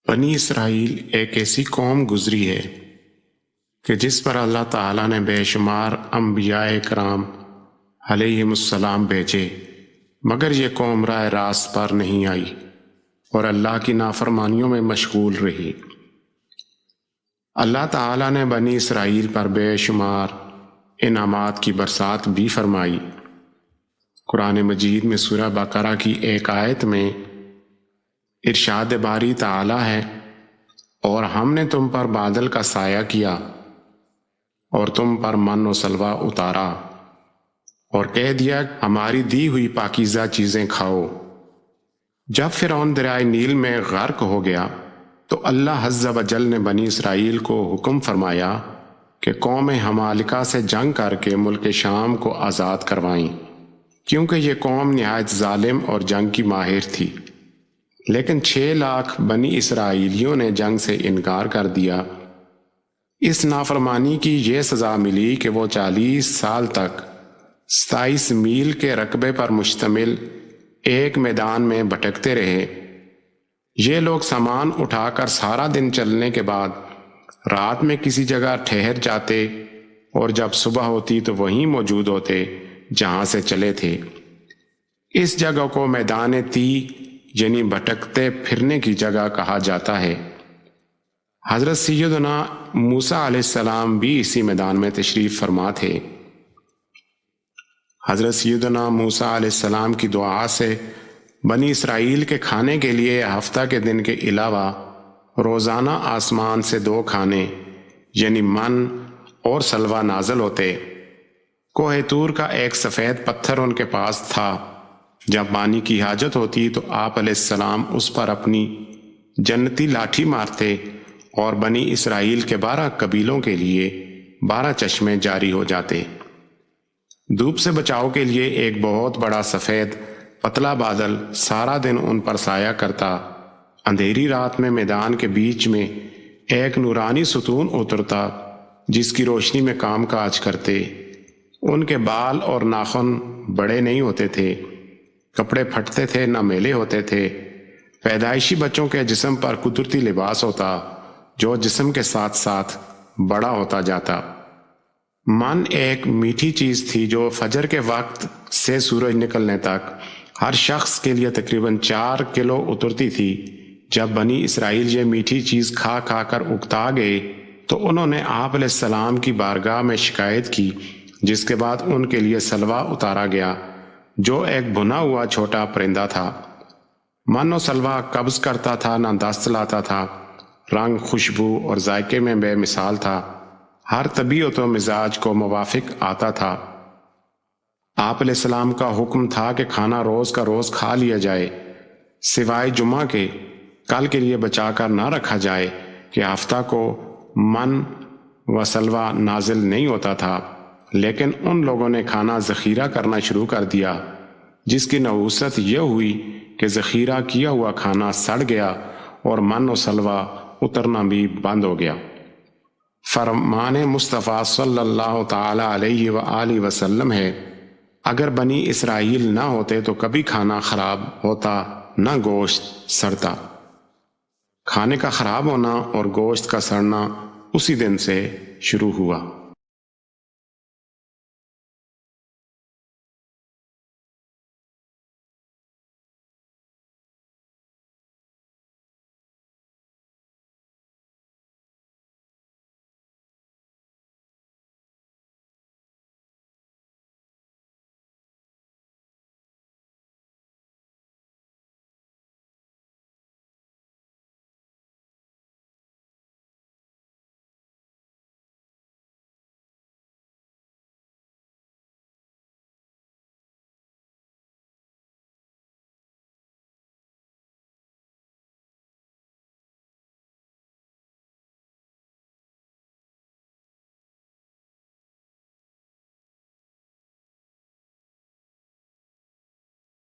بنی اسرائیل ایک ایسی قوم گزری ہے کہ جس پر اللہ تعالیٰ نے بے شمار انبیاء کرام علیہم السلام بھیجے، مگر یہ قوم راہ راست پر نہیں آئی اور اللہ کی نافرمانیوں میں مشغول رہی۔ اللہ تعالیٰ نے بنی اسرائیل پر بے شمار انعامات کی برسات بھی فرمائی۔ قرآن مجید میں سورہ بقرہ کی ایک آیت میں ارشاد باری تعالیٰ ہے، اور ہم نے تم پر بادل کا سایہ کیا اور تم پر من و سلوہ اتارا اور کہہ دیا ہماری دی ہوئی پاکیزہ چیزیں کھاؤ۔ جب فرعون دریائے نیل میں غرق ہو گیا تو اللہ عز و جل نے بنی اسرائیل کو حکم فرمایا کہ قوم ہمالکہ سے جنگ کر کے ملک شام کو آزاد کروائیں، کیونکہ یہ قوم نہایت ظالم اور جنگ کی ماہر تھی۔ لیکن 6 لاکھ بنی اسرائیلیوں نے جنگ سے انکار کر دیا۔ اس نافرمانی کی یہ سزا ملی کہ وہ 40 سال تک 27 میل کے رقبے پر مشتمل ایک میدان میں بھٹکتے رہے۔ یہ لوگ سامان اٹھا کر سارا دن چلنے کے بعد رات میں کسی جگہ ٹھہر جاتے اور جب صبح ہوتی تو وہیں موجود ہوتے جہاں سے چلے تھے۔ اس جگہ کو میدان تی یعنی بھٹکتے پھرنے کی جگہ کہا جاتا ہے۔ حضرت سیدنا موسیٰ علیہ السلام بھی اسی میدان میں تشریف فرما تھے۔ حضرت سیدنا موسیٰ علیہ السلام کی دعا سے بنی اسرائیل کے کھانے کے لیے ہفتہ کے دن کے علاوہ روزانہ آسمان سے 2 کھانے یعنی من اور سلوہ نازل ہوتے۔ کوہ طور کا ایک سفید پتھر ان کے پاس تھا۔ جب پانی کی حاجت ہوتی تو آپ علیہ السلام اس پر اپنی جنتی لاٹھی مارتے اور بنی اسرائیل کے 12 قبیلوں کے لیے 12 چشمے جاری ہو جاتے۔ دھوپ سے بچاؤ کے لیے ایک بہت بڑا سفید پتلا بادل سارا دن ان پر سایہ کرتا۔ اندھیری رات میں میدان کے بیچ میں ایک نورانی ستون اترتا جس کی روشنی میں کام کاج کرتے۔ ان کے بال اور ناخن بڑے نہیں ہوتے تھے، کپڑے پھٹتے تھے نہ میلے ہوتے تھے۔ پیدائشی بچوں کے جسم پر قدرتی لباس ہوتا جو جسم کے ساتھ ساتھ بڑا ہوتا جاتا۔ من ایک میٹھی چیز تھی جو فجر کے وقت سے سورج نکلنے تک ہر شخص کے لیے تقریباً 4 کلو اترتی تھی۔ جب بنی اسرائیل یہ میٹھی چیز کھا کھا کر اکتا گئے تو انہوں نے آپ علیہ السلام کی بارگاہ میں شکایت کی، جس کے بعد ان کے لیے سلوہ اتارا گیا جو ایک بھنا ہوا چھوٹا پرندہ تھا۔ من و سلوہ قبض کرتا تھا نہ دست لاتا تھا، رنگ، خوشبو اور ذائقے میں بے مثال تھا، ہر طبیعت و مزاج کو موافق آتا تھا۔ آپ علیہ السلام کا حکم تھا کہ کھانا روز کا روز کھا لیا جائے، سوائے جمعہ کے کل کے لیے بچا کر نہ رکھا جائے کہ ہفتہ کو من و سلوہ نازل نہیں ہوتا تھا۔ لیکن ان لوگوں نے کھانا ذخیرہ کرنا شروع کر دیا، جس کی نحوست یہ ہوئی کہ ذخیرہ کیا ہوا کھانا سڑ گیا اور من و سلوہ اترنا بھی بند ہو گیا۔ فرمان مصطفیٰ صلی اللہ تعالی علیہ وآلہ وسلم ہے، اگر بنی اسرائیل نہ ہوتے تو کبھی کھانا خراب ہوتا نہ گوشت سڑتا۔ کھانے کا خراب ہونا اور گوشت کا سڑنا اسی دن سے شروع ہوا۔